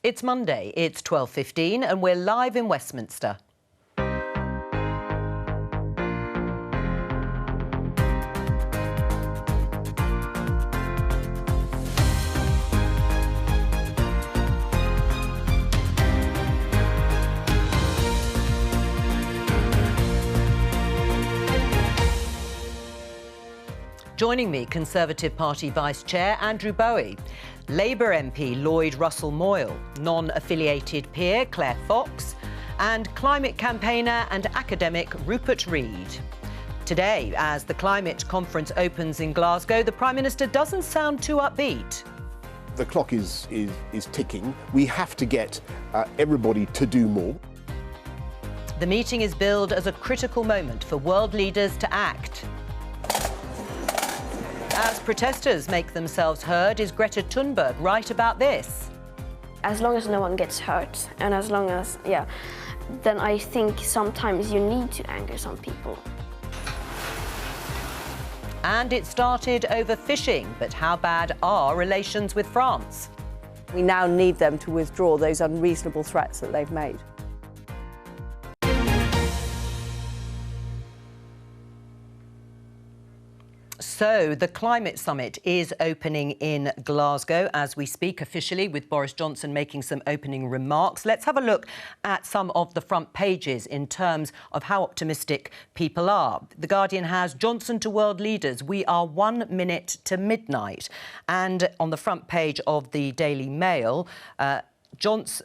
It's Monday, it's 12:15 and we're live in Westminster. Joining me, Conservative Party Vice Chair Andrew Bowie, Labour MP Lloyd Russell-Moyle, non-affiliated peer Claire Fox, and climate campaigner and academic Rupert Read. Today, as the climate conference opens in Glasgow, the Prime Minister doesn't sound too upbeat. The clock is ticking. We have to get everybody to do more. The meeting is billed as a critical moment for world leaders to act. As protesters make themselves heard, is Greta Thunberg right about this? As long as no one gets hurt, and as long as, then I think sometimes you need to anger some people. And it started over fishing, but how bad are relations with France? We now need them to withdraw those unreasonable threats that they've made. So, the climate summit is opening in Glasgow as we speak officially, with Boris Johnson making some opening remarks. Let's have a look at some of the front pages in terms of how optimistic people are. The Guardian has Johnson to world leaders, we are 1 minute to midnight. And on the front page of the Daily Mail,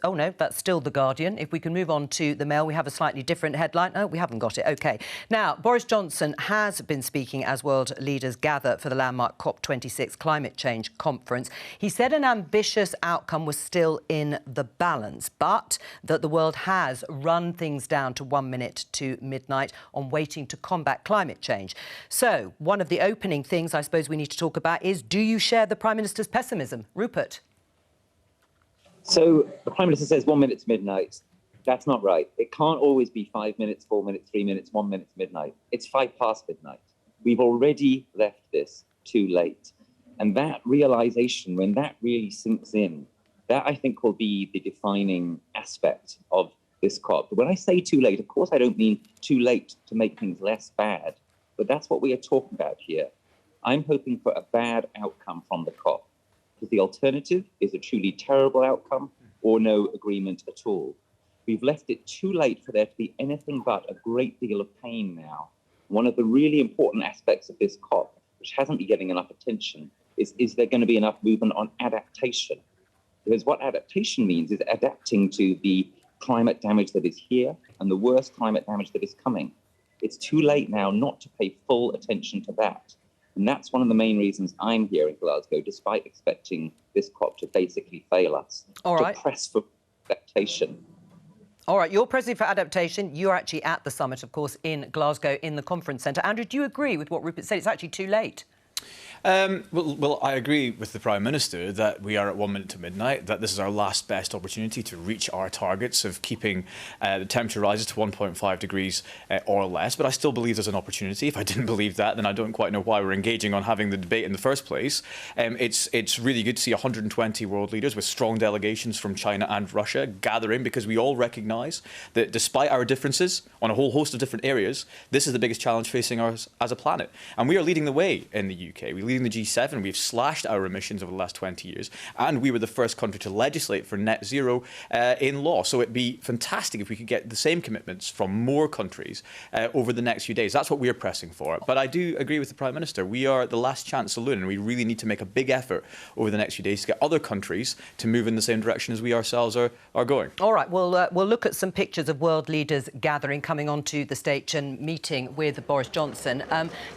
oh no, that's still The Guardian. If we can move on to the Mail, we have a slightly different headline. Oh, we haven't got it. OK. Now, Boris Johnson has been speaking as world leaders gather for the landmark COP26 climate change conference. He said an ambitious outcome was still in the balance, but that the world has run things down to 1 minute to midnight on waiting to combat climate change. So, one of the opening things I suppose we need to talk about is, do you share the Prime Minister's pessimism? Rupert? So the Prime Minister says 1 minute to midnight. That's not right. It can't always be 5 minutes, 4 minutes, 3 minutes, 1 minute to midnight. It's 5 past midnight. We've already left this too late. And that realization, when that really sinks in, that I think will be the defining aspect of this COP. But when I say too late, of course, I don't mean too late to make things less bad, but that's what we are talking about here. I'm hoping for a bad outcome from the COP, because the alternative is a truly terrible outcome or no agreement at all. We've left it too late for there to be anything but a great deal of pain now. One of the really important aspects of this COP, which hasn't been getting enough attention, is there going to be enough movement on adaptation? Because what adaptation means is adapting to the climate damage that is here and the worst climate damage that is coming. It's too late now not to pay full attention to that. And that's one of the main reasons I'm here in Glasgow, despite expecting this COP to basically fail us. All right. To press for adaptation. All right, you're pressing for adaptation. You're actually at the summit, of course, in Glasgow, in the conference centre. Andrew, do you agree with what Rupert said? It's actually too late. Well, I agree with the Prime Minister that we are at 1 minute to midnight, that this is our last best opportunity to reach our targets of keeping the temperature rises to 1.5 degrees or less. But I still believe there's an opportunity. If I didn't believe that, then I don't quite know why we're engaging on having the debate in the first place. It's really good to see 120 world leaders with strong delegations from China and Russia gathering, because we all recognise that despite our differences on a whole host of different areas, this is the biggest challenge facing us as a planet. And we are leading the way in the UK. We're leading the G7. We've slashed our emissions over the last 20 years, and we were the first country to legislate for net zero in law. So it'd be fantastic if we could get the same commitments from more countries over the next few days. That's what we're pressing for. But I do agree with the Prime Minister. We are the last chance saloon, and we really need to make a big effort over the next few days to get other countries to move in the same direction as we ourselves are going. All right, we'll look at some pictures of world leaders gathering, coming onto the stage and meeting with Boris Johnson.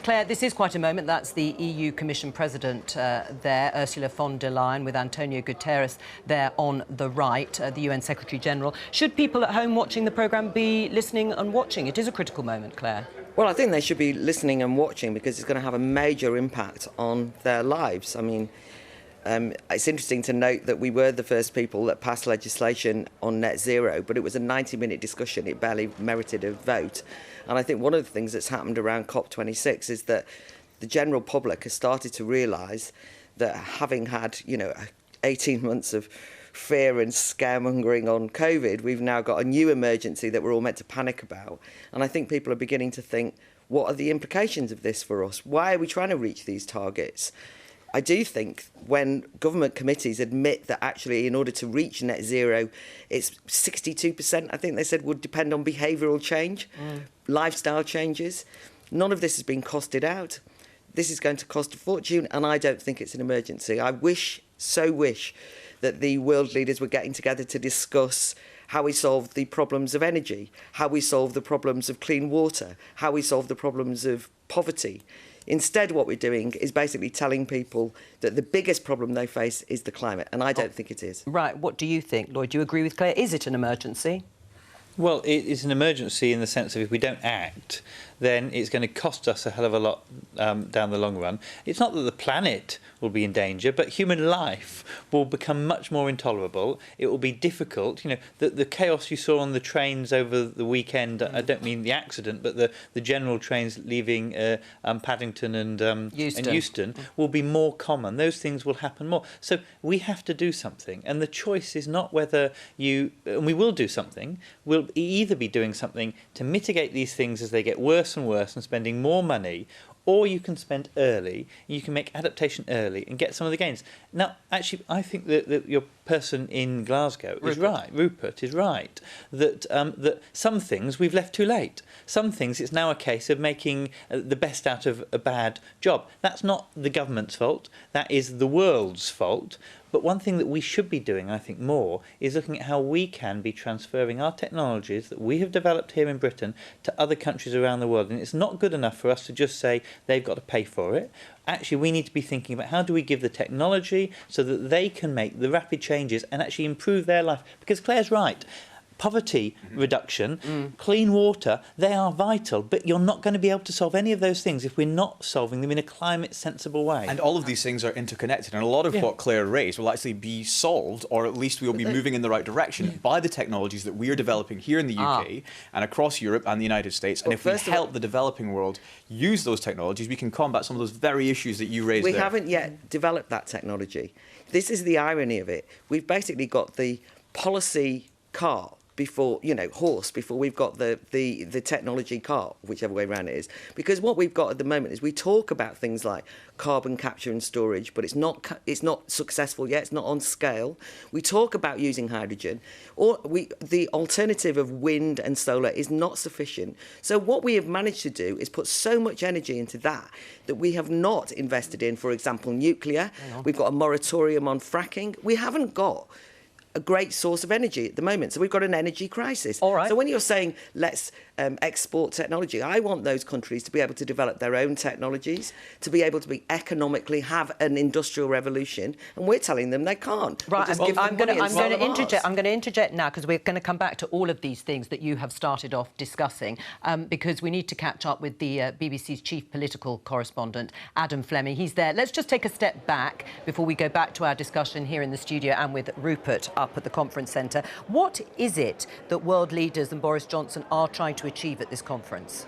Claire, this is quite a moment. That's the EU Commission President there, Ursula von der Leyen, with Antonio Guterres there on the right, the UN Secretary-General. Should people at home watching the programme be listening and watching? It is a critical moment, Claire. Well, I think they should be listening and watching, because it's going to have a major impact on their lives. I mean, it's interesting to note that we were the first people that passed legislation on net zero, but it was a 90-minute discussion. It barely merited a vote. And I think one of the things that's happened around COP26 is that the general public has started to realise that, having had, 18 months of fear and scaremongering on COVID, we've now got a new emergency that we're all meant to panic about. And I think people are beginning to think, what are the implications of this for us? Why are we trying to reach these targets? I do think when government committees admit that actually in order to reach net zero, it's 62%, I think they said, would depend on behavioural change, lifestyle changes. None of this has been costed out. This is going to cost a fortune, and I don't think it's an emergency. I wish, so wish, that the world leaders were getting together to discuss how we solve the problems of energy, how we solve the problems of clean water, how we solve the problems of poverty. Instead, what we're doing is basically telling people that the biggest problem they face is the climate, and I don't think it is. Right. What do you think, Lloyd? Do you agree with Claire? Is it an emergency? Well, it is an emergency in the sense of if we don't act, then it's going to cost us a hell of a lot down the long run. It's not that the planet will be in danger, but human life will become much more intolerable. It will be difficult. You know, the chaos you saw on the trains over the weekend, I don't mean the accident, but the general trains leaving Paddington and Euston will be more common. Those things will happen more. So we have to do something. And the choice is not whether you, and we will do something, we'll either be doing something to mitigate these things as they get worse and worse and spending more money, or you can spend early, you can make adaptation early and get some of the gains. Now, actually, I think that your person in Glasgow is right, Rupert is right, that that some things we've left too late. Some things it's now a case of making the best out of a bad job. That's not the government's fault, that is the world's fault. But one thing that we should be doing, I think, more, is looking at how we can be transferring our technologies that we have developed here in Britain to other countries around the world. And it's not good enough for us to just say they've got to pay for it. Actually, we need to be thinking about how do we give the technology so that they can make the rapid changes and actually improve their life. Because Claire's right. Poverty reduction, clean water, they are vital, but you're not going to be able to solve any of those things if we're not solving them in a climate-sensible way. And all of these things are interconnected, and a lot of what Claire raised will actually be solved, or at least we'll be moving in the right direction by the technologies that we are developing here in the UK and across Europe and the United States. And if we help the developing world use those technologies, we can combat some of those very issues that you raised there. We haven't yet developed that technology. This is the irony of it. We've basically got the policy car before, you know, horse, before we've got the technology car, whichever way around it is. Because what we've got at the moment is we talk about things like carbon capture and storage, but it's not successful yet, it's not on scale. We talk about using hydrogen, or the alternative of wind and solar is not sufficient. So what we have managed to do is put so much energy into that we have not invested in, for example, nuclear. We've got a moratorium on fracking. We haven't got a great source of energy at the moment. So we've got an energy crisis. All right. So when you're saying let's export technology, I want those countries to be able to develop their own technologies, to be able to be economically have an industrial revolution, and we're telling them they can't. Right, I'm going to interject now because we're going to come back to all of these things that you have started off discussing because we need to catch up with the BBC's chief political correspondent, Adam Fleming. He's there. Let's just take a step back before we go back to our discussion here in the studio and with Rupert up at the conference centre. What is it that world leaders and Boris Johnson are trying to achieve at this conference?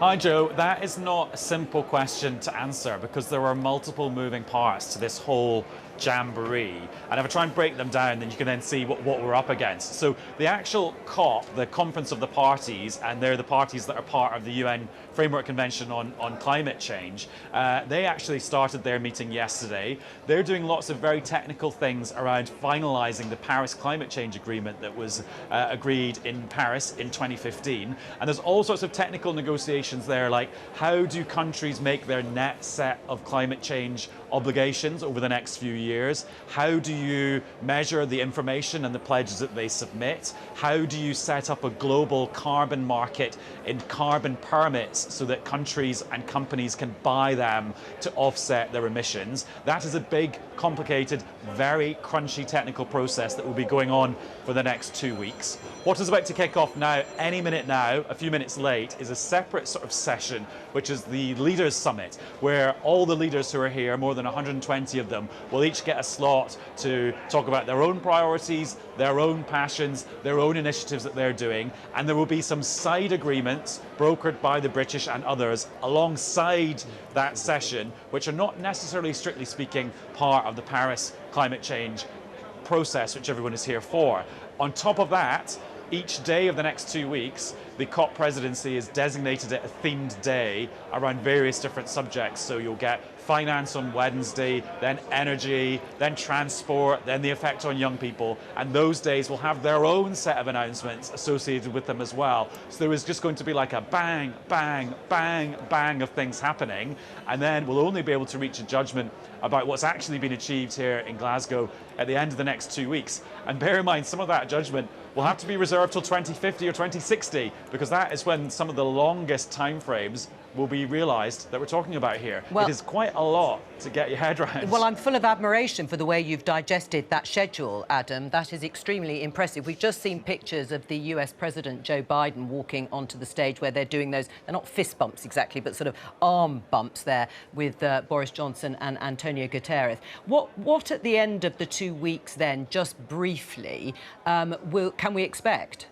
Hi, Jo. That is not a simple question to answer because there are multiple moving parts to this whole jamboree. And if I try and break them down, then you can then see what we're up against. So the actual COP, the Conference of the Parties, and they're the parties that are part of the UN Framework Convention on Climate Change, they actually started their meeting yesterday. They're doing lots of very technical things around finalising the Paris Climate Change Agreement that was agreed in Paris in 2015. And there's all sorts of technical negotiations there, like how do countries make their net set of climate change obligations over the next few years? How do you measure the information and the pledges that they submit? How do you set up a global carbon market in carbon permits so that countries and companies can buy them to offset their emissions? That is a big, complicated, very crunchy technical process that will be going on for the next 2 weeks. What is about to kick off now, any minute now, a few minutes late, is a separate sort of session, which is the Leaders' Summit, where all the leaders who are here, more than 120 of them, will each get a slot to talk about their own priorities, their own passions, their own initiatives that they're doing, and there will be some side agreements brokered by the British and others alongside that session, which are not necessarily, strictly speaking, part of the Paris climate change process, which everyone is here for. On top of that, each day of the next 2 weeks, the COP presidency has designated it a themed day around various different subjects. So you'll get finance on Wednesday, then energy, then transport, then the effect on young people. And those days will have their own set of announcements associated with them as well. So there is just going to be like a bang, bang, bang, bang of things happening. And then we'll only be able to reach a judgment about what's actually been achieved here in Glasgow at the end of the next 2 weeks. And bear in mind, some of that judgment will have to be reserved till 2050 or 2060, because that is when some of the longest timeframes will be realised that we're talking about here. Well, it is quite a lot to get your head around. Well, I'm full of admiration for the way you've digested that schedule, Adam. That is extremely impressive. We've just seen pictures of the US President Joe Biden walking onto the stage where they're doing those, they're not fist bumps exactly, but sort of arm bumps there with Boris Johnson and Antonio Guterres. What at the end of the 2 weeks then, just briefly, can we expect?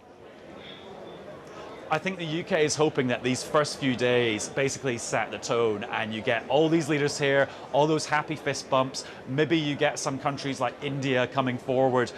I think the UK is hoping that these first few days basically set the tone, and you get all these leaders here, all those happy fist bumps. Maybe you get some countries like India coming forward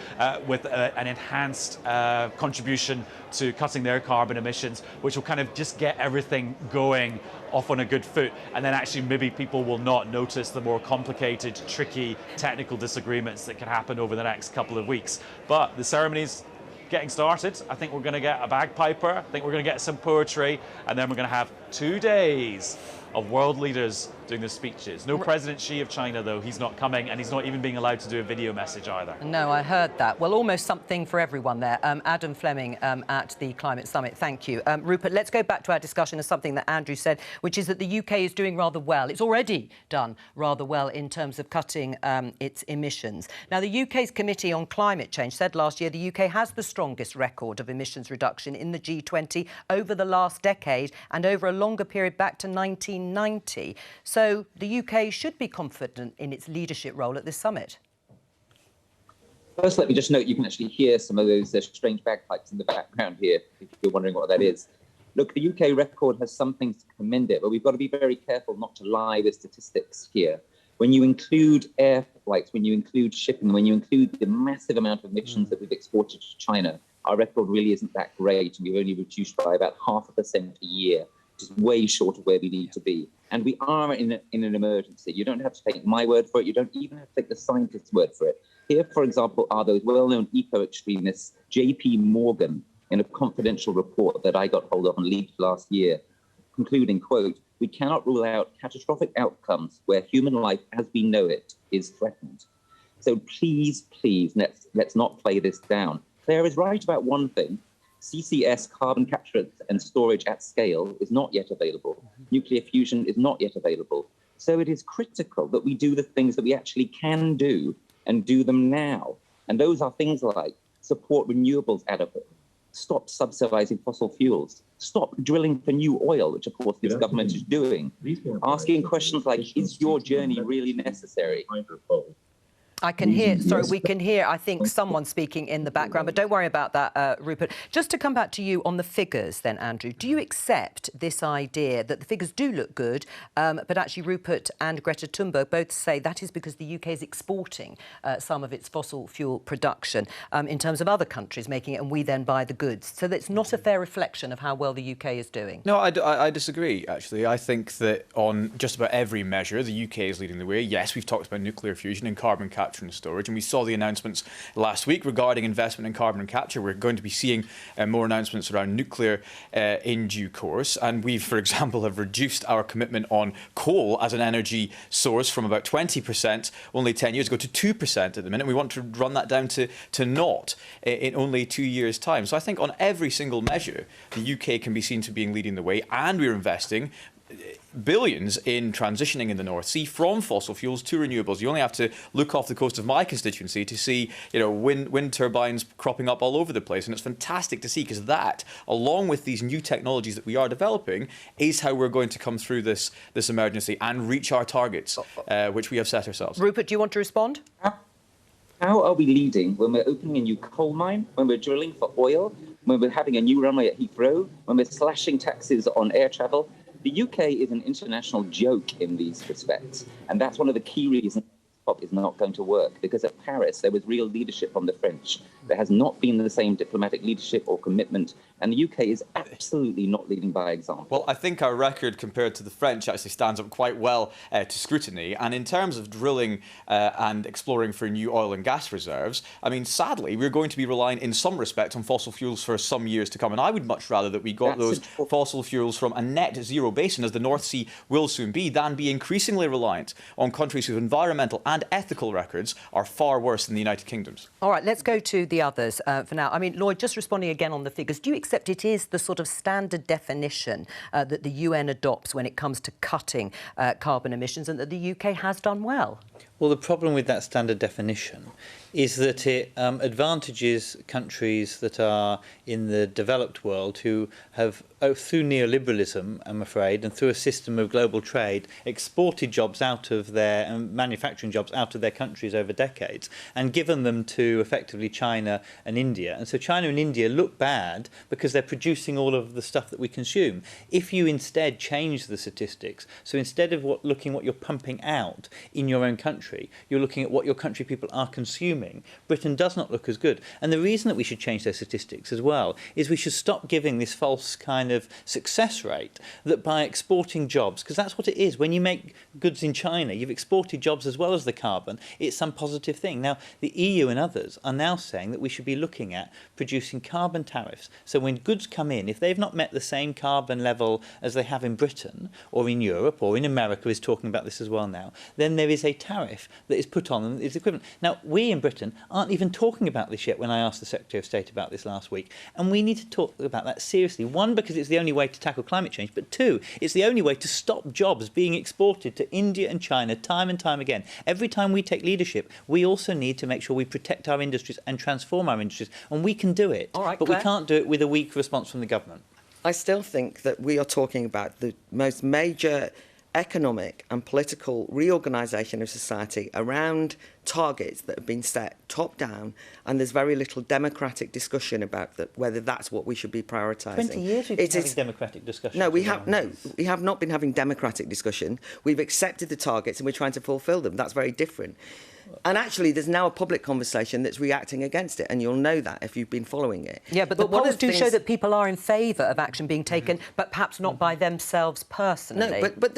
with an enhanced contribution to cutting their carbon emissions, which will kind of just get everything going off on a good foot. And then actually maybe people will not notice the more complicated, tricky, technical disagreements that can happen over the next couple of weeks. But the ceremony's getting started. I think we're going to get a bagpiper, I think we're going to get some poetry, and then we're going to have 2 days of world leaders doing their speeches. No President Xi of China, though. He's not coming, and he's not even being allowed to do a video message either. No, I heard that. Well, almost something for everyone there. Adam Fleming at the Climate Summit. Thank you. Rupert, let's go back to our discussion of something that Andrew said, which is that the UK is doing rather well. It's already done rather well in terms of cutting its emissions. Now, the UK's Committee on Climate Change said last year the UK has the strongest record of emissions reduction in the G20 over the last decade and over a longer period back to 1990. So the UK should be confident in its leadership role at this summit. First, let me just note you can actually hear some of those strange bagpipes in the background here, if you're wondering what that is. Look, the UK record has some things to commend it, but we've got to be very careful not to lie with statistics here. When you include air flights, when you include shipping, when you include the massive amount of emissions that we've exported to China, our record really isn't that great, and we've only reduced by about 0.5% a year, which is way short of where we need to be. And we are in an emergency. You don't have to take my word for it. You don't even have to take the scientists' word for it. Here, for example, are those well-known eco-extremists, JP Morgan, in a confidential report that I got hold of and leaked last year, concluding, quote, "We cannot rule out catastrophic outcomes where human life as we know it is threatened." So please, let's not play this down. Claire is right about one thing. CCS, carbon capture and storage at scale, is not yet available. Nuclear fusion is not yet available. So it is critical that we do the things that we actually can do and do them now. And those are things like support renewables adequately, stop subsidizing fossil fuels, stop drilling for new oil, which of course this government is doing, asking questions like, is your journey really necessary? I can hear, sorry, we can hear, I think, someone speaking in the background, but don't worry about that, Rupert. Just to come back to you on the figures then, Andrew, do you accept this idea that the figures do look good, but actually Rupert and Greta Thunberg both say that is because the UK is exporting some of its fossil fuel production in terms of other countries making it, and we then buy the goods. So that's not a fair reflection of how well the UK is doing. No, I disagree, actually. I think that on just about every measure, the UK is leading the way. Yes, we've talked about nuclear fusion and carbon capture and storage, and we saw the announcements last week regarding investment in carbon capture. We're going to be seeing more announcements around nuclear in due course, and we, for example, have reduced our commitment on coal as an energy source from about 20% only 10 years ago to 2% at the minute. We want to run that down to naught in only 2 years' time. So I think on every single measure, the UK can be seen to be leading the way, and we're investing billions in transitioning in the North Sea from fossil fuels to renewables. You only have to look off the coast of my constituency to see, wind turbines cropping up all over the place, and it's fantastic to see, because that, along with these new technologies that we are developing, is how we're going to come through this emergency and reach our targets, which we have set ourselves. Rupert, do you want to respond? How are we leading when we're opening a new coal mine, when we're drilling for oil, when we're having a new runway at Heathrow, when we're slashing taxes on air travel? The UK is an international joke in these respects, and that's one of the key reasons COP is not going to work, because at Paris there was real leadership from the French. There has not been the same diplomatic leadership or commitment, and the UK is absolutely not leading by example. Well, I think our record compared to the French actually stands up quite well to scrutiny. And in terms of drilling and exploring for new oil and gas reserves, I mean, sadly, we're going to be relying in some respect on fossil fuels for some years to come. And I would much rather that we got those fossil fuels from a net zero basin, as the North Sea will soon be, than be increasingly reliant on countries whose environmental and ethical records are far worse than the United Kingdom's. All right, let's go to the others for now. I mean, Lloyd, just responding again on the figures, do you accept it is the sort of standard definition that the UN adopts when it comes to cutting carbon emissions, and that the UK has done well? Well, the problem with that standard definition is that it advantages countries that are in the developed world who have, through neoliberalism, I'm afraid, and through a system of global trade, exported jobs out of their manufacturing jobs out of their countries over decades and given them to effectively China and India. And so China and India look bad because they're producing all of the stuff that we consume. If you instead change the statistics, so instead of looking what you're pumping out in your own country, you're looking at what your country people are consuming, Britain does not look as good. And the reason that we should change those statistics as well is we should stop giving this false kind of success rate that by exporting jobs, because that's what it is. When you make goods in China, you've exported jobs as well as the carbon. It's some positive thing. Now, the EU and others are now saying that we should be looking at producing carbon tariffs. So when goods come in, if they've not met the same carbon level as they have in Britain or in Europe or in America is talking about this as well now, then there is a tariff that is put on them that is equivalent. Now, we in Britain aren't even talking about this yet when I asked the Secretary of State about this last week. And we need to talk about that seriously. One, because it's the only way to tackle climate change, but two, it's the only way to stop jobs being exported to India and China time and time again. Every time we take leadership, we also need to make sure we protect our industries and transform our industries. And we can do it. All right, but Claire? we can't do it with a weak response from the government. I still think that we are talking about the most major economic and political reorganisation of society around targets that have been set top down, and there's very little democratic discussion about whether that's what we should be prioritising. 20 years we've been having democratic discussions. No, we have not been having democratic discussion. We've accepted the targets and we're trying to fulfil them. That's very different. And actually, there's now a public conversation that's reacting against it, and you'll know that if you've been following it. Yeah, but the polls do show that people are in favour of action being taken, but perhaps not by themselves personally. No, but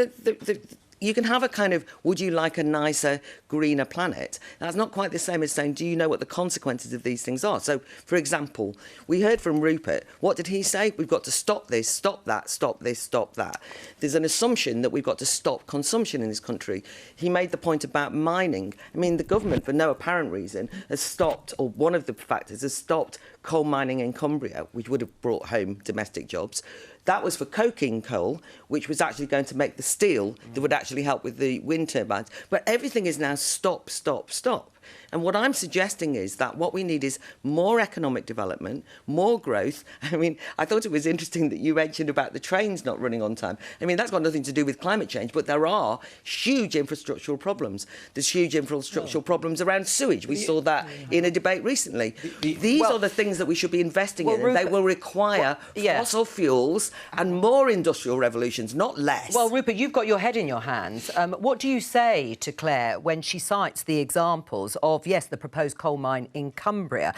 you can have a kind of, would you like a nicer, greener planet? That's not quite the same as saying, do you know what the consequences of these things are? So, for example, we heard from Rupert. What did he say? We've got to stop this, stop that, stop this, stop that. There's an assumption that we've got to stop consumption in this country. He made the point about mining. I mean, the government, for no apparent reason, has stopped, or one of the factors has stopped coal mining in Cumbria, which would have brought home domestic jobs. That was for coking coal, which was actually going to make the steel that would actually help with the wind turbines. But everything is now stop, stop, stop. And what I'm suggesting is that what we need is more economic development, more growth. I mean, I thought it was interesting that you mentioned about the trains not running on time. I mean, that's got nothing to do with climate change, but there are huge infrastructural problems. There's huge infrastructural problems around sewage. We saw that in a debate recently. These are the things that we should be investing in, and they will require fossil fuels and more industrial revolutions, not less. Well, Rupert, you've got your head in your hands. What do you say to Claire when she cites the examples of, yes, the proposed coal mine in Cumbria,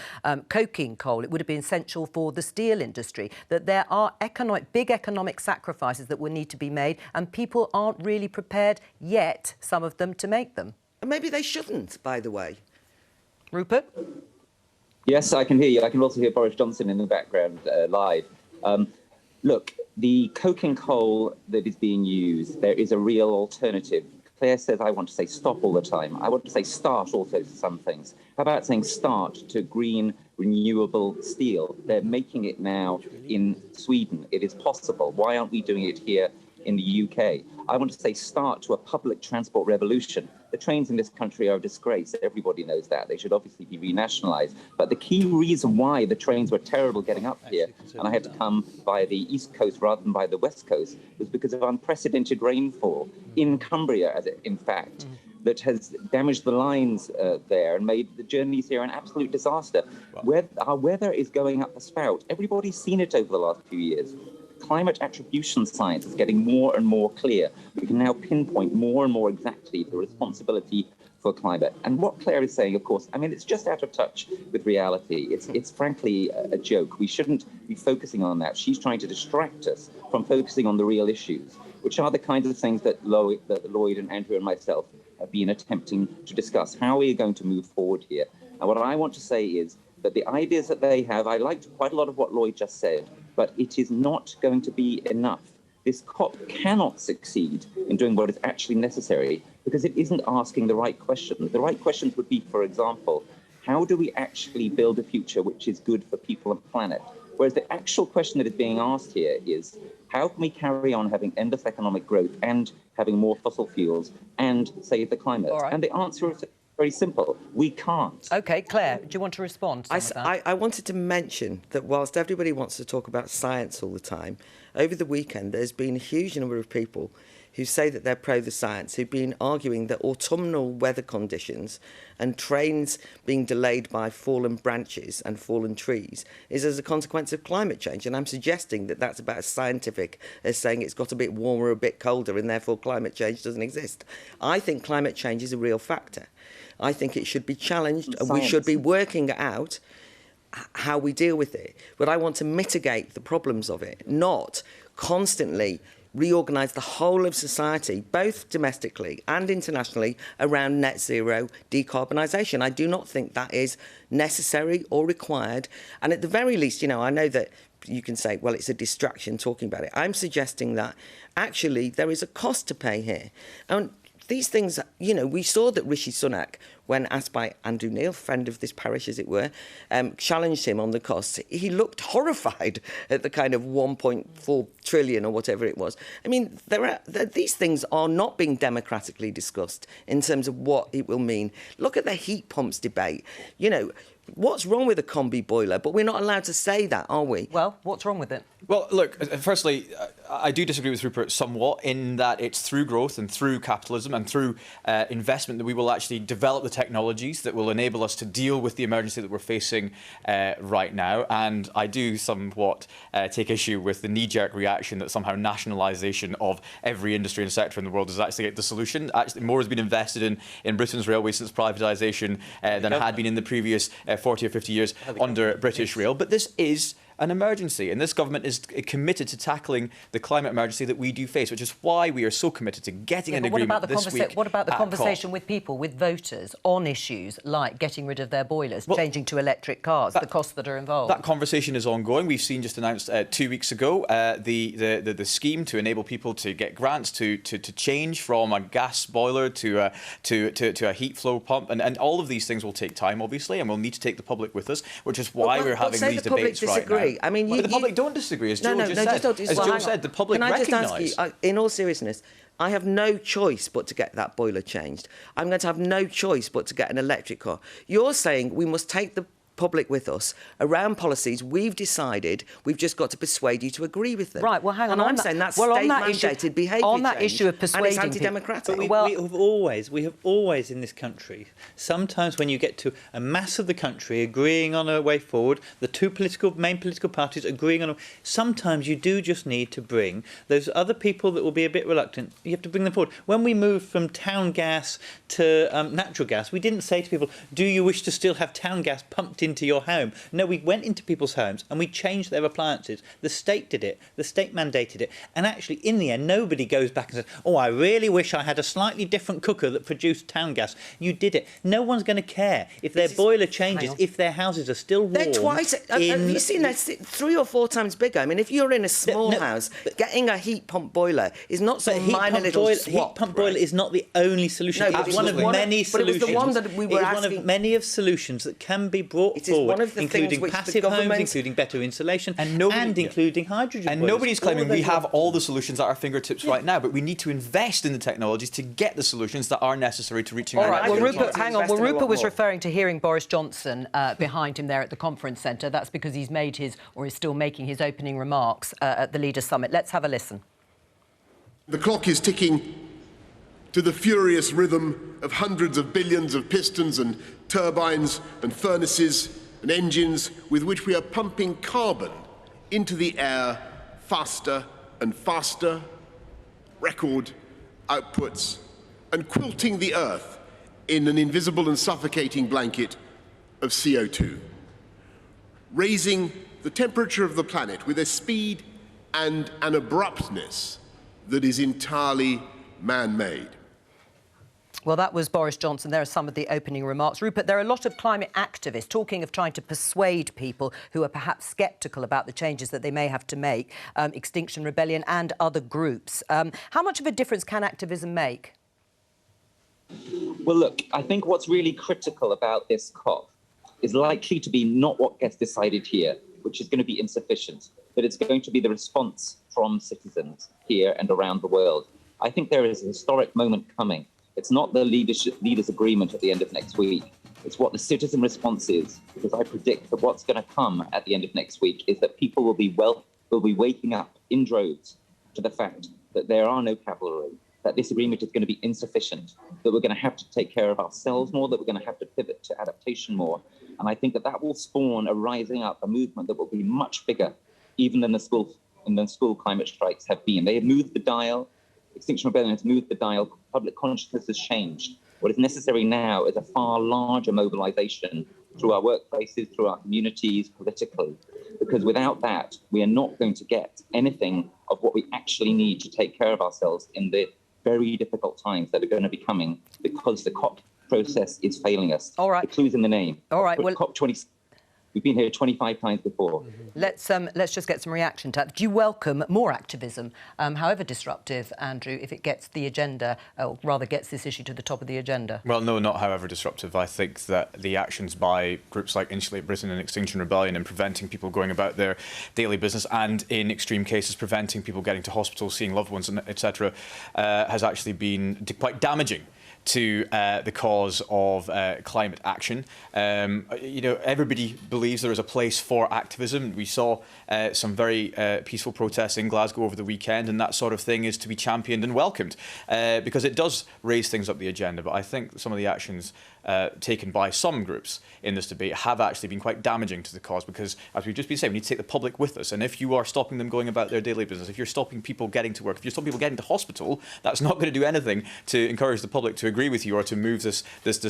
coking coal? It would have been essential for the steel industry, that there are big economic sacrifices that will need to be made, and people aren't really prepared yet, some of them, to make them. And maybe they shouldn't, by the way. Rupert? Yes, I can hear you. I can also hear Boris Johnson in the background live. Look, the coking coal that is being used, there is a real alternative. Claire says, I want to say stop all the time. I want to say start also to some things. How about saying start to green, renewable steel? They're making it now in Sweden. It is possible. Why aren't we doing it here in the UK. I want to say start to a public transport revolution. The trains in this country are a disgrace. Everybody knows that. They should obviously be renationalised. But the key reason why the trains were terrible getting up here, and I had to come by the East Coast rather than by the West Coast, was because of unprecedented rainfall in Cumbria, in fact, that has damaged the lines there and made the journeys here an absolute disaster. Our weather is going up the spout. Everybody's seen it over the last few years. Climate attribution science is getting more and more clear. We can now pinpoint more and more exactly the responsibility for climate. And what Claire is saying, of course, I mean, it's just out of touch with reality. It's frankly a joke. We shouldn't be focusing on that. She's trying to distract us from focusing on the real issues, which are the kinds of things that Lloyd and Andrew and myself have been attempting to discuss. How are we going to move forward here? And what I want to say is that the ideas that they have, I liked quite a lot of what Lloyd just said, but it is not going to be enough. This COP cannot succeed in doing what is actually necessary because it isn't asking the right questions. The right questions would be, for example, how do we actually build a future which is good for people and planet? Whereas the actual question that is being asked here is, how can we carry on having endless economic growth and having more fossil fuels and save the climate? All right. And the answer is very simple. We can't. OK, Claire, do you want to respond to some of that? I wanted to mention that whilst everybody wants to talk about science all the time, over the weekend there's been a huge number of people who say that they're pro the science, who've been arguing that autumnal weather conditions and trains being delayed by fallen branches and fallen trees is as a consequence of climate change. And I'm suggesting that that's about as scientific as saying it's got a bit warmer, a bit colder, and therefore climate change doesn't exist. I think climate change is a real factor. I think it should be challenged and we should be working out how we deal with it. But I want to mitigate the problems of it, not constantly reorganise the whole of society, both domestically and internationally, around net zero decarbonisation. I do not think that is necessary or required. And at the very least, you know, I know that you can say, well, it's a distraction talking about it. I'm suggesting that actually there is a cost to pay here. And these things, you know, we saw that Rishi Sunak, when asked by Andrew Neil, friend of this parish as it were, challenged him on the costs. He looked horrified at the kind of 1.4 trillion or whatever it was. I mean, these things are not being democratically discussed in terms of what it will mean. Look at the heat pumps debate. You know, what's wrong with a combi boiler? But we're not allowed to say that, are we? Well, what's wrong with it? Well, look, firstly, I do disagree with Rupert somewhat in that it's through growth and through capitalism and through investment that we will actually develop the technologies that will enable us to deal with the emergency that we're facing right now. And I do somewhat take issue with the knee-jerk reaction that somehow nationalisation of every industry and sector in the world is actually the solution. Actually, more has been invested in Britain's railways since privatisation than had been in the previous 40 or 50 years under British Rail. But this is an emergency, and this government is committed to tackling the climate emergency that we do face, which is why we are so committed to getting an agreement this week. What about the conversation COP? with people, with voters, on issues like getting rid of their boilers, changing to electric cars, the costs that are involved? That conversation is ongoing. We've seen just announced 2 weeks ago the scheme to enable people to get grants to change from a gas boiler to a heat flow pump, and all of these things will take time, obviously, and we'll need to take the public with us, which is why we're having these debates right now. I mean, the public don't disagree, as Jo just said. The public recognise. Can I just ask you, in all seriousness, I have no choice but to get that boiler changed. I'm going to have no choice but to get an electric car. You're saying we must take the public with us around policies we've decided. We've just got to persuade you to agree with them. Right, well, hang on. And I'm saying that's state-mandated behaviour on that issue of persuading and it's anti-democratic. We have always in this country, sometimes when you get to a mass of the country agreeing on a way forward, the two main political parties agreeing on sometimes you do just need to bring those other people that will be a bit reluctant, you have to bring them forward. When we moved from town gas to natural gas, we didn't say to people, do you wish to still have town gas pumped into your home? No, we went into people's homes and we changed their appliances. The state did it. The state mandated it. And actually, in the end, nobody goes back and says, oh, I really wish I had a slightly different cooker that produced town gas. You did it. No one's going to care if their boiler changes, if their houses are still warm. They're twice. Have you seen that? 3 or 4 times bigger. I mean, if you're in a small house, getting a heat pump boiler is not some minor little swap. Heat pump boiler is not the only solution. No, it's one of many solutions. But it was the one that we were asking. One of many of solutions that can be brought brought It is forward, one of the things including which the passive homes, government- including better insulation, And including hydrogen And boilers. nobody's All claiming of we those have are- all the solutions at our fingertips right now, but we need to invest in the technologies to get the solutions that are necessary to reaching All our right, net well, zero Rupert, target. Rupert, hang on. invest Well, in a Rupert lot was more. referring to hearing Boris Johnson behind him there at the conference centre. That's because he's made his, or is still making his opening remarks at the Leaders' Summit. Let's have a listen. The clock is ticking to the furious rhythm of hundreds of billions of pistons and turbines and furnaces and engines with which we are pumping carbon into the air faster and faster, record outputs, and quilting the earth in an invisible and suffocating blanket of CO2, raising the temperature of the planet with a speed and an abruptness that is entirely man-made. Well, that was Boris Johnson. There are some of the opening remarks. Rupert, there are a lot of climate activists talking of trying to persuade people who are perhaps sceptical about the changes that they may have to make, Extinction Rebellion and other groups. How much of a difference can activism make? Well, look, I think what's really critical about this COP is likely to be not what gets decided here, which is going to be insufficient, but it's going to be the response from citizens here and around the world. I think there is a historic moment coming. It's not the leaders' agreement at the end of next week. It's what the citizen response is, because I predict that what's going to come at the end of next week is that people will be waking up in droves to the fact that there are no cavalry, that this agreement is going to be insufficient, that we're going to have to take care of ourselves more, that we're going to have to pivot to adaptation more. And I think that that will spawn a rising up, a movement that will be much bigger, even than the school climate strikes have been. They have moved the dial. Extinction Rebellion has moved the dial. Public consciousness has changed. What is necessary now is a far larger mobilization through our workplaces, through our communities, politically, because without that, we are not going to get anything of what we actually need to take care of ourselves in the very difficult times that are going to be coming, because the COP process is failing us. All right. The clue's in the name. All right. Well, COP26. We've been here 25 times before. Let's just get some reaction to that. Do you welcome more activism, however disruptive, Andrew, if it gets the agenda, or rather gets this issue to the top of the agenda? Well, no, not however disruptive. I think that the actions by groups like Insulate Britain and Extinction Rebellion in preventing people going about their daily business, and in extreme cases preventing people getting to hospital, seeing loved ones, etc., has actually been quite damaging to the cause of climate action. Everybody believes there is a place for activism. We saw some very peaceful protests in Glasgow over the weekend, and that sort of thing is to be championed and welcomed because it does raise things up the agenda. But I think some of the actions taken by some groups in this debate have actually been quite damaging to the cause, because, as we've just been saying, we need to take the public with us. And if you are stopping them going about their daily business, if you're stopping people getting to work, if you're stopping people getting to hospital, that's not going to do anything to encourage the public to agree with you or to move this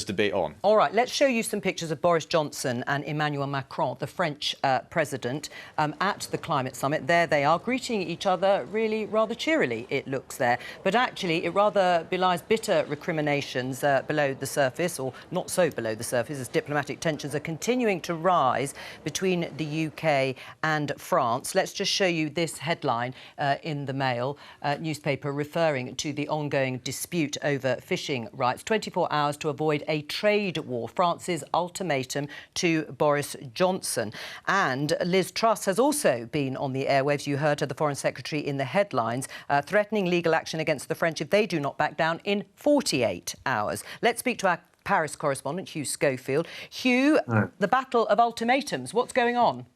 debate on. All right, let's show you some pictures of Boris Johnson and Emmanuel Macron, the French president, at the climate summit. There they are, greeting each other really rather cheerily, it looks there. But actually, it rather belies bitter recriminations below the surface, or not so below the surface, as diplomatic tensions are continuing to rise between the UK and France. Let's just show you this headline in the Mail newspaper referring to the ongoing dispute over fishing rights. 24 hours to avoid a trade war, France's ultimatum to Boris Johnson. And Liz Truss has also been on the airwaves. You heard her, the Foreign Secretary, in the headlines, threatening legal action against the French if they do not back down in 48 hours. Let's speak to our Paris correspondent, Hugh Schofield. Hugh, the battle of ultimatums, what's going on?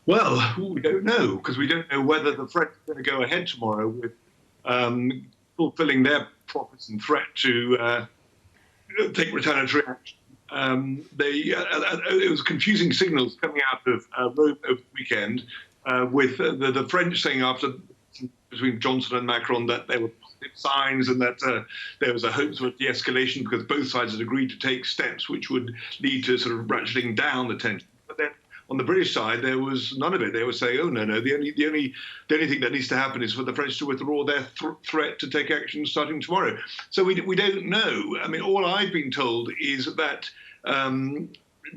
Well, we don't know, because we don't know whether the French are going to go ahead tomorrow with fulfilling their promise and threat to take retaliatory action. It was confusing signals coming out of Rome over the weekend, with the French saying between Johnson and Macron that there were positive signs and that there was a hope for de-escalation, because both sides had agreed to take steps which would lead to sort of ratcheting down the tension. But then on the British side, there was none of it. They were saying, oh, no, the only thing that needs to happen is for the French to withdraw their threat to take action starting tomorrow. So we don't know. I mean, all I've been told is that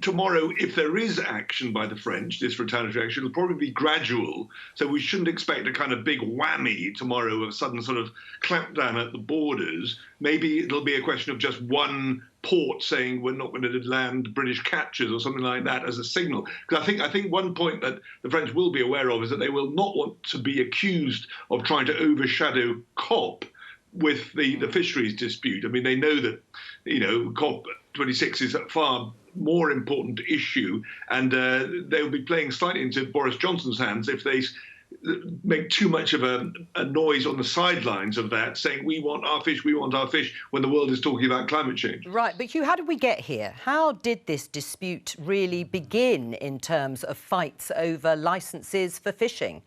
tomorrow, if there is action by the French, this retaliatory action, it'll probably be gradual. So we shouldn't expect a kind of big whammy tomorrow of sudden sort of clampdown at the borders. Maybe it'll be a question of just one port saying we're not going to land British catches or something like that as a signal. Because I think one point that the French will be aware of is that they will not want to be accused of trying to overshadow COP with the fisheries dispute. I mean, they know that, COP26 is a far more important issue, and they'll be playing slightly into Boris Johnson's hands if they make too much of a noise on the sidelines of that, saying we want our fish, when the world is talking about climate change. Right, but Hugh, how did we get here? How did this dispute really begin in terms of fights over licences for fishing?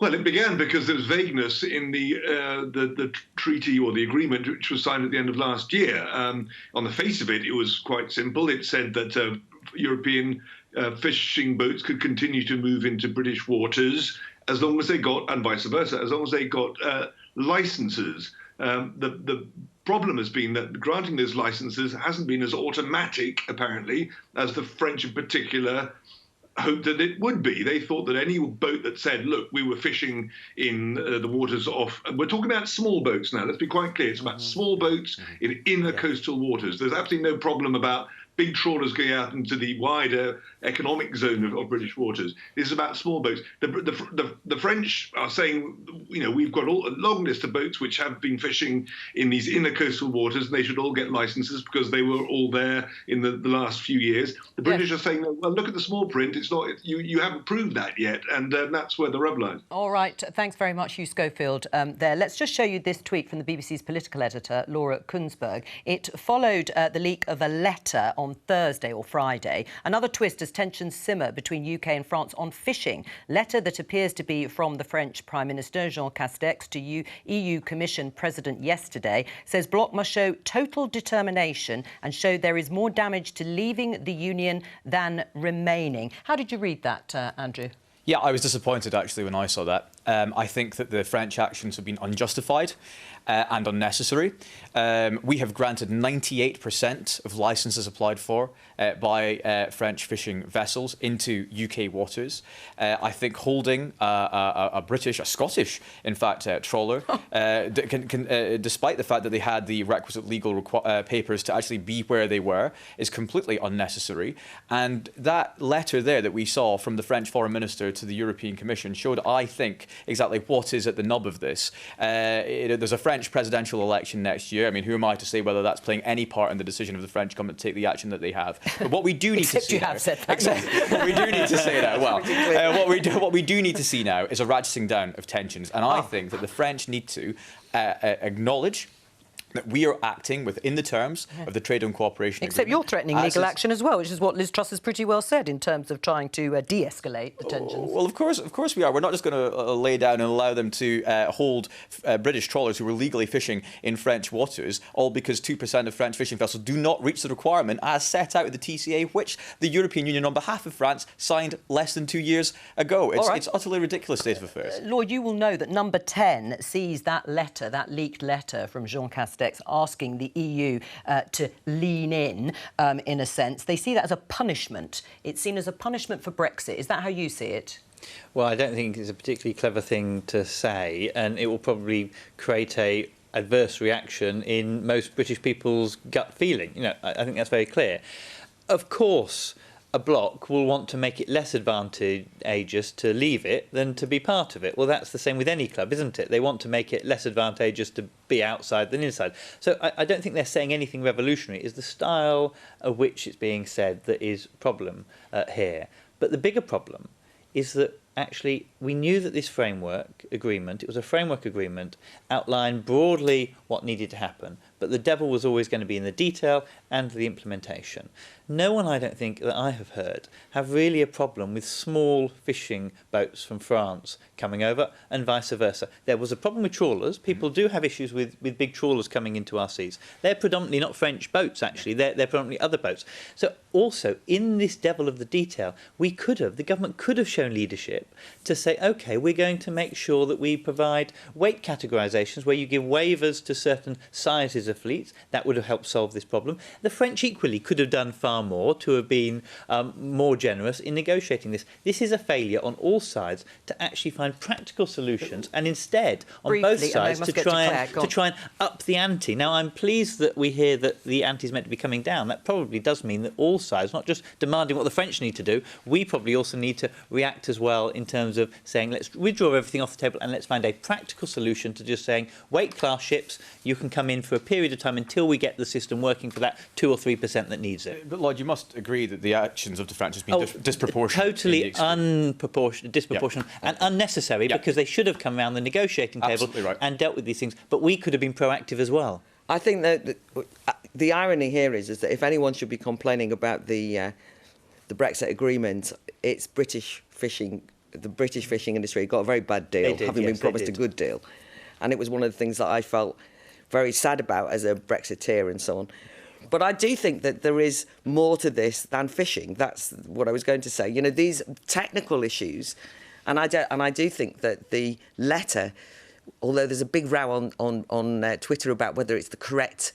Well, it began because there was vagueness in the treaty or the agreement which was signed at the end of last year. On the face of it, it was quite simple. It said that European fishing boats could continue to move into British waters as long as they got, and vice versa, as long as they got licenses. The problem has been that granting those licenses hasn't been as automatic, apparently, as the French in particular hoped that it would be. They thought that any boat that said, look, we were fishing in the waters off, and we're talking about small boats now, let's be quite clear, it's about small boats in inner coastal waters. There's absolutely no problem about big trawlers going out into the wider economic zone of British waters. This is about small boats. The French are saying, we've got a long list of boats which have been fishing in these inner coastal waters, and they should all get licenses because they were all there in the last few years. The British are saying, well, look at the small print. It's not you haven't proved that yet, and that's where the rub lies. All right. Thanks very much, Hugh Schofield. There. Let's just show you this tweet from the BBC's political editor, Laura Kunsberg. It followed the leak of a letter on Thursday or Friday. Another twist as tensions simmer between UK and France on fishing. Letter that appears to be from the French Prime Minister Jean Castex to EU Commission President yesterday says bloc must show total determination and show there is more damage to leaving the Union than remaining. How did you read that, Andrew? Yeah, I was disappointed, actually, when I saw that. I think that the French actions have been unjustified and unnecessary. We have granted 98% of licences applied for by French fishing vessels into UK waters. I think holding a Scottish, in fact, trawler, despite the fact that they had the requisite legal papers to actually be where they were, is completely unnecessary. And that letter there that we saw from the French Foreign Minister to the European Commission showed, I think, exactly what is at the nub of this. There's a French presidential election next year. I mean, who am I to say whether that's playing any part in the decision of the French government to take the action that they have? But what we do need to see you have said that. Exactly. We do need to say that. Well, what we do need to see now is a ratcheting down of tensions, and I think that the French need to acknowledge that we are acting within the terms of the Trade and Cooperation Agreement. Except you're threatening legal action as well, which is what Liz Truss has pretty well said in terms of trying to de-escalate the tensions. Well, of course we are. We're not just going to lay down and allow them to hold British trawlers who were legally fishing in French waters, all because 2% of French fishing vessels do not reach the requirement as set out in the TCA, which the European Union, on behalf of France, signed less than 2 years ago. It's utterly ridiculous state of affairs. Lord, you will know that number 10 sees that letter, that leaked letter from Jean Castex, asking the EU to lean in a sense. They see that as a punishment. It's seen as a punishment for Brexit. Is that how you see it? Well, I don't think it's a particularly clever thing to say, and it will probably create a adverse reaction in most British people's gut feeling. I think that's very clear. Of course, a bloc will want to make it less advantageous to leave it than to be part of it. Well, that's the same with any club, isn't it? They want to make it less advantageous to be outside than inside. So I don't think they're saying anything revolutionary. It's the style of which it's being said that is problem here. But the bigger problem is that actually we knew that this framework agreement, it was a framework agreement, outlined broadly what needed to happen. But the devil was always going to be in the detail and the implementation. No one, I don't think, that I have heard, have really a problem with small fishing boats from France coming over and vice versa. There was a problem with trawlers. People do have issues with big trawlers coming into our seas. They're predominantly not French boats, actually. They're predominantly other boats. So also, in this devil of the detail, the government could have shown leadership to say, OK, we're going to make sure that we provide weight categorisations where you give waivers to certain sizes of fleets. That would have helped solve this problem. The French equally could have done far far more, to have been more generous in negotiating this. This is a failure on all sides to actually find practical solutions, and instead, on both sides, to try and up the ante. Now, I'm pleased that we hear that the ante is meant to be coming down. That probably does mean that all sides, not just demanding what the French need to do, we probably also need to react as well in terms of saying, let's withdraw everything off the table and let's find a practical solution to just saying, weight-class ships, you can come in for a period of time until we get the system working for that 2 or 3% that needs it. But, Lloyd, you must agree that the actions of the French have been disproportionate. Totally disproportionate and unnecessary, because they should have come around the negotiating table and dealt with these things. But we could have been proactive as well. I think that the irony here is that if anyone should be complaining about the Brexit agreement, it's British fishing. The British fishing industry got a very bad deal, having been promised a good deal. And it was one of the things that I felt very sad about as a Brexiteer and so on. But I do think that there is more to this than fishing. That's what I was going to say. You know, these technical issues, and I do think that the letter, although there's a big row on Twitter about whether it's the correct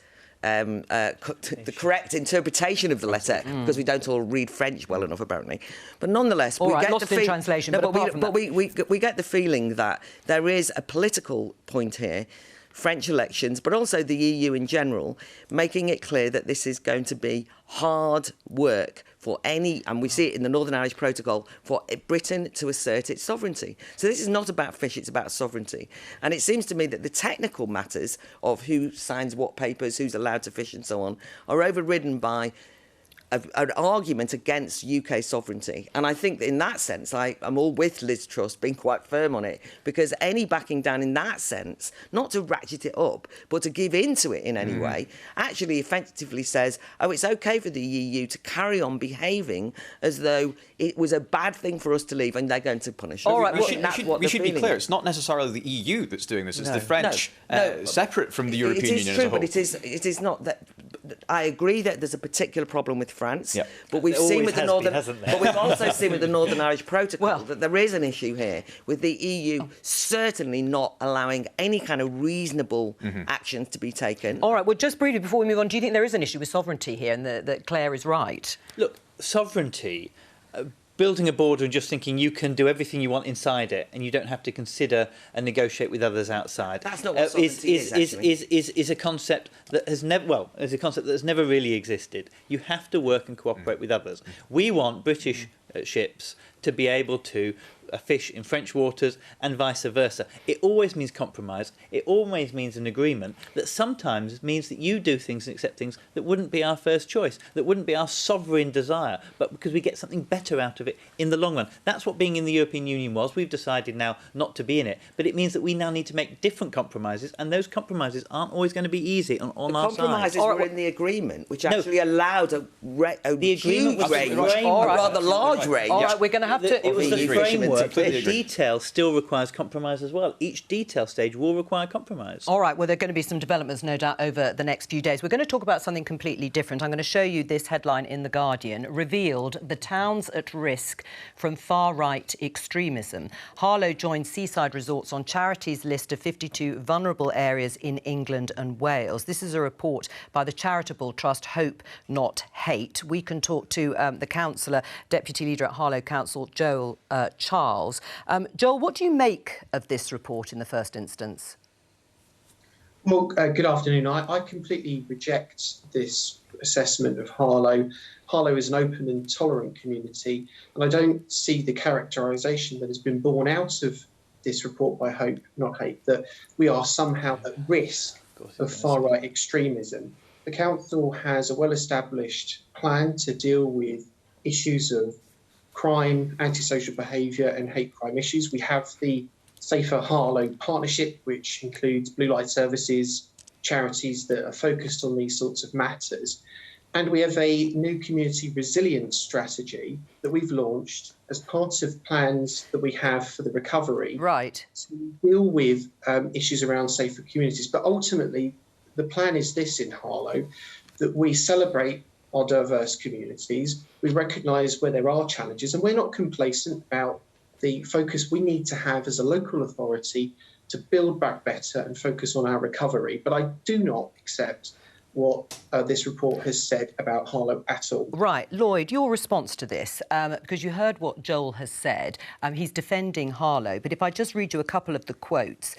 interpretation of the letter, because we don't all read French well enough, apparently. But nonetheless, we get the translation. But we get the feeling that there is a political point here, French elections, but also the EU in general, making it clear that this is going to be hard work for any, and we see it in the Northern Irish Protocol, for Britain to assert its sovereignty. So this is not about fish, it's about sovereignty. And it seems to me that the technical matters of who signs what papers, who's allowed to fish and so on, are overridden by an argument against UK sovereignty. And I think that in that sense, I'm all with Liz Truss being quite firm on it, because any backing down in that sense, not to ratchet it up, but to give into it in any way, actually effectively says, oh, it's OK for the EU to carry on behaving as though it was a bad thing for us to leave and they're going to punish us. All right, we should be clear. It's not necessarily the EU that's doing this. It's the French, separate from the European Union as a whole. It is true, but it is not that. I agree that there's a particular problem with France, but we've seen with the Northern, but we've also seen with the Northern Irish Protocol that there is an issue here with the EU certainly not allowing any kind of reasonable actions to be taken. All right, well, just briefly before we move on, do you think there is an issue with sovereignty here, and that Claire is right? Look, sovereignty. Building a border and just thinking you can do everything you want inside it and you don't have to consider and negotiate with others outside. That's not what sovereignty is a concept that has never really existed. You have to work and cooperate with others. We want British ships to be able to fish in French waters and vice versa. It always means compromise. It always means an agreement that sometimes means that you do things and accept things that wouldn't be our first choice, that wouldn't be our sovereign desire, but because we get something better out of it in the long run. That's what being in the European Union was. We've decided now not to be in it, but it means that we now need to make different compromises, and those compromises aren't always going to be easy on our side. The compromises were in the agreement, which actually allowed a huge range, a rather large range. All right, we're going to have to... It was the framework. But the detail still requires compromise as well. Each detail stage will require compromise. All right, well, there are going to be some developments, no doubt, over the next few days. We're going to talk about something completely different. I'm going to show you this headline in The Guardian. Revealed the towns at risk from far-right extremism. Harlow joins seaside resorts on charity's list of 52 vulnerable areas in England and Wales. This is a report by the charitable trust Hope Not Hate. We can talk to the councillor, Deputy Leader at Harlow Council, Joel Charles. Joel, what do you make of this report in the first instance? Well, good afternoon. I completely reject this assessment of Harlow. Harlow is an open and tolerant community, and I don't see the characterisation that has been borne out of this report by Hope Not Hate, that we are somehow at risk of far-right extremism. The council has a well-established plan to deal with issues of crime, antisocial behaviour and hate crime issues. We have the Safer Harlow Partnership, which includes blue light services, charities that are focused on these sorts of matters. And we have a new community resilience strategy that we've launched as part of plans that we have for the recovery. Right. To deal with issues around safer communities. But ultimately, the plan is this in Harlow, that we celebrate our diverse communities. We recognise where there are challenges, and we're not complacent about the focus we need to have as a local authority to build back better and focus on our recovery. But I do not accept what this report has said about Harlow at all. Right. Lloyd, your response to this, because you heard what Joel has said. He's defending Harlow, but if I just read you a couple of the quotes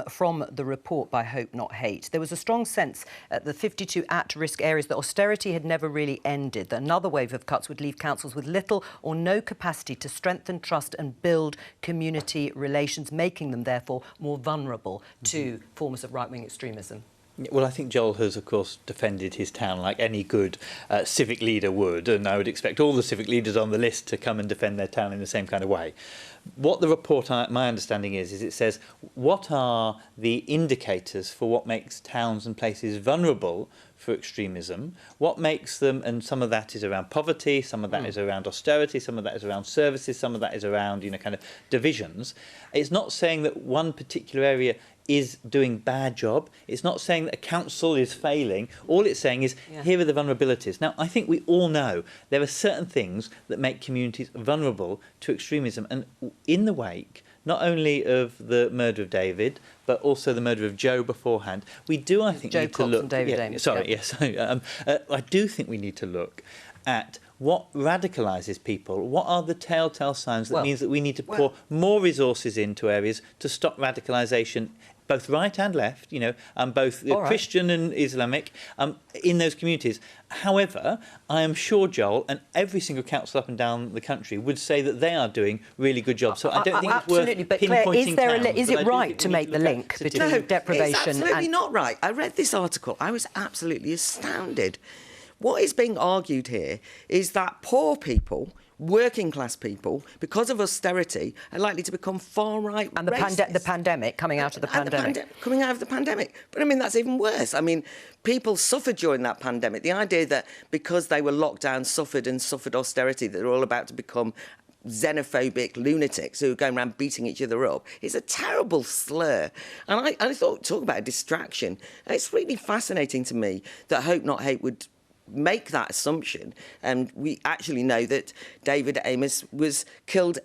from the report by Hope Not Hate, there was a strong sense at the 52 at-risk areas that austerity had never really ended, that another wave of cuts would leave councils with little or no capacity to strengthen trust and build community relations, making them, therefore, more vulnerable to forms of right-wing extremism. Well, I think Joel has, of course, defended his town like any good civic leader would, and I would expect all the civic leaders on the list to come and defend their town in the same kind of way. What the report, my understanding is it says, what are the indicators for what makes towns and places vulnerable for extremism? What makes them, and some of that is around poverty, some of that is around austerity, some of that is around services, some of that is around, you know, kind of divisions. It's not saying that one particular area is doing bad job. It's not saying that a council is failing. All it's saying is, here are the vulnerabilities. Now, I think we all know there are certain things that make communities vulnerable to extremism. And in the wake, not only of the murder of David, but also the murder of Jo beforehand, we do, I think, need to look... and David Ames. Sorry, yes. I do think we need to look at what radicalises people. What are the telltale signs that means that we need to pour more resources into areas to stop radicalisation, both right and left, you know, both Christian and Islamic, in those communities. However, I am sure Joel and every single council up and down the country would say that they are doing really good jobs. So I don't think it's worth but Claire, pinpointing is it right to make the link between deprivation it's absolutely not right. I read this article. I was absolutely astounded. What is being argued here is that poor people, working class people, because of austerity, are likely to become far right and the pandemic, coming out of the pandemic. Coming out of the pandemic. But I mean, that's even worse. I mean, people suffered during that pandemic. The idea that because they were locked down, suffered austerity, that they're all about to become xenophobic lunatics who are going around beating each other up is a terrible slur. And I thought, talk about a distraction. It's really fascinating to me that Hope Not Hate would make that assumption, and we actually know that David Ames was killed.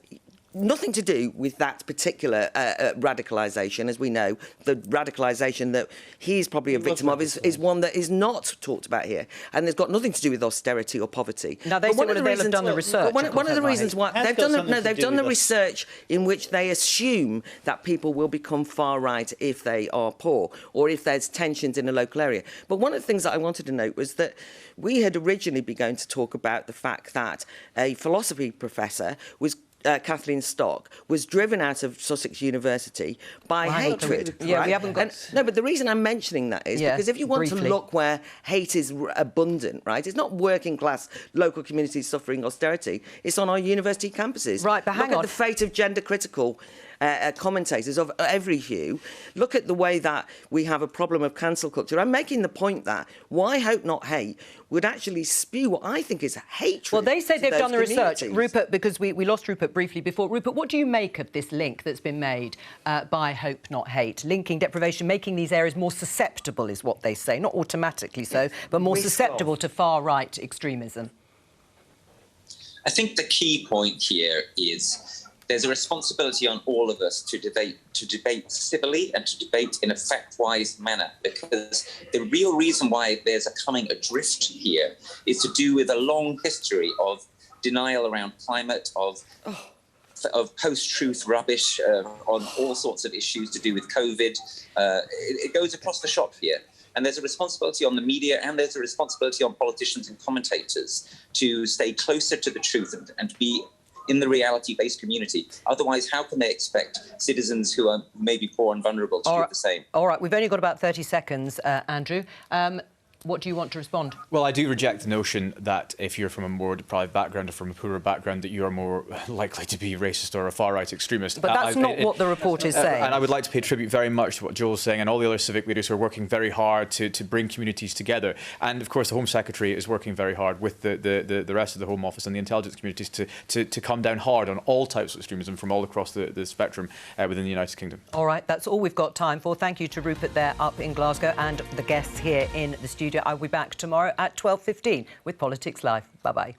Nothing to do with that particular radicalisation. As we know, the radicalisation that he's probably a victim of is one that is not talked about here, and it's got nothing to do with austerity or poverty. Now they would have done the research. One of the reasons why they've done the research in which they assume that people will become far right if they are poor or if there's tensions in a local area. But one of the things that I wanted to note was that we had originally begun to talk about the fact that a philosophy professor was Kathleen Stock was driven out of Sussex University by hatred. Yeah, we haven't got... No, but the reason I'm mentioning that is because if you want to look where hate is abundant, right, it's not working class local communities suffering austerity, it's on our university campuses. Right, but hang on. Look at the fate of gender critical commentators of every hue. Look at the way that we have a problem of cancel culture. I'm making the point that why Hope Not Hate would actually spew what I think is hatred. Well, they say they've done the research. Rupert, because we lost Rupert briefly before. Rupert, what do you make of this link that's been made by Hope Not Hate, linking deprivation, making these areas more susceptible, is what they say, not automatically so, but more susceptible to far-right extremism? I think the key point here is there's a responsibility on all of us to debate civilly and to debate in a fact-wise manner, because the real reason why there's a coming adrift here is to do with a long history of denial around climate, of post-truth rubbish on all sorts of issues to do with COVID. It goes across the shop here. And there's a responsibility on the media and there's a responsibility on politicians and commentators to stay closer to the truth and be in the reality-based community. Otherwise, how can they expect citizens who are maybe poor and vulnerable to do the same? All right, we've only got about 30 seconds, Andrew. What do you want to respond? Well, I do reject the notion that if you're from a more deprived background or from a poorer background that you are more likely to be racist or a far-right extremist. But that's not what the report is saying. And I would like to pay tribute very much to what Joel's saying and all the other civic leaders who are working very hard to bring communities together. And, of course, the Home Secretary is working very hard with the rest of the Home Office and the intelligence communities to come down hard on all types of extremism from all across the spectrum within the United Kingdom. All right, that's all we've got time for. Thank you to Rupert there up in Glasgow and the guests here in the studio. I'll be back tomorrow at 12:15 with Politics Live. Bye-bye.